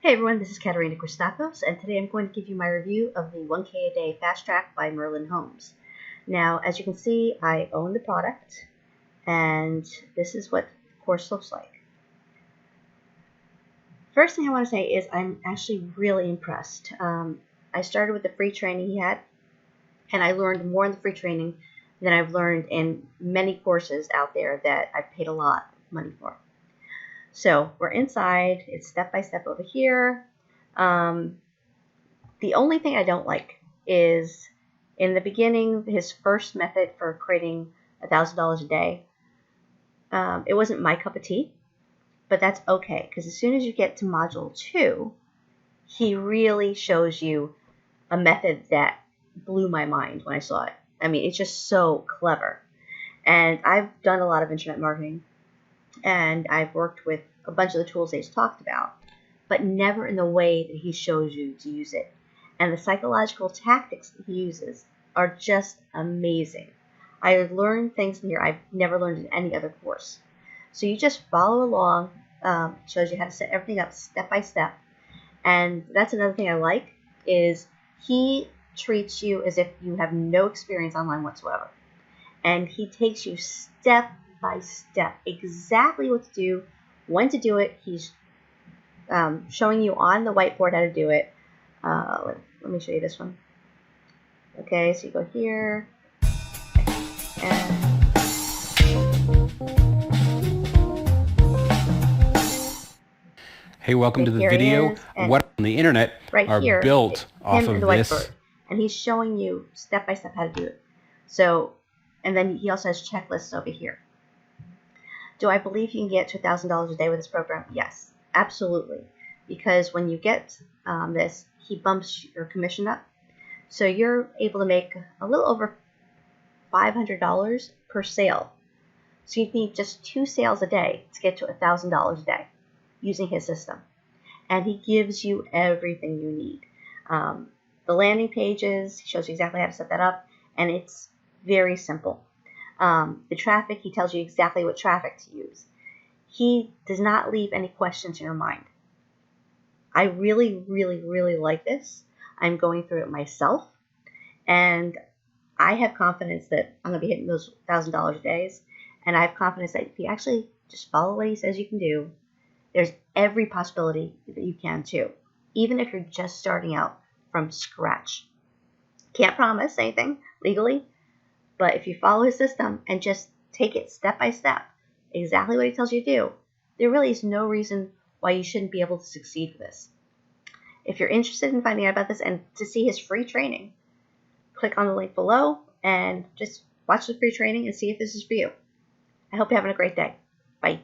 Hey everyone, this is Katerina Christakos, and today I'm going to give you my review of the 1K a Day Fast Track by Merlin Homes. Now, as you can see, I own the product, and this is what the course looks like. First thing I want to say is I'm actually really impressed. I started with the free training he had, and I learned more in the free training than I've learned in many courses out there that I've paid a lot of money for. So we're inside, it's step-by-step over here. The only thing I don't like is in the beginning, his first method for creating $1,000 a day, it wasn't my cup of tea, but that's okay, because as soon as you get to module 2, he really shows you a method that blew my mind when I saw it. I mean, it's just so clever. And I've done a lot of internet marketing, and I've worked with a bunch of the tools that he's talked about, but never in the way that he shows you to use it. And the psychological tactics that he uses are just amazing. I learned things in here I've never learned in any other course. So you just follow along, shows you how to set everything up step by step. And that's another thing I like, is he treats you as if you have no experience online whatsoever. And he takes you step by step, exactly what to do, when to do it. He's showing you on the whiteboard how to do it. Let me show you this one. Okay, so you go here, and Hey, welcome to the video. What on the internet right are here, built off him of and the this. whiteboard, and he's showing you step by step how to do it. So, and then he also has checklists over here. Do I believe you can get to $1,000 a day with this program? Yes, absolutely. Because when you get this, he bumps your commission up. So you're able to make a little over $500 per sale. So you'd need just 2 sales a day to get to $1,000 a day using his system. And he gives you everything you need. The landing pages, he shows you exactly how to set that up, and it's very simple. The traffic, he tells you exactly what traffic to use. He does not leave any questions in your mind. I really, really, really like this. I'm going through it myself, and I have confidence that I'm going to be hitting those $1,000 a days, and I have confidence that if you actually just follow what he says you can do, there's every possibility that you can too, even if you're just starting out from scratch. Can't promise anything legally, but if you follow his system and just take it step by step, exactly what he tells you to do, there really is no reason why you shouldn't be able to succeed with this. If you're interested in finding out about this and to see his free training, click on the link below and just watch the free training and see if this is for you. I hope you're having a great day. Bye.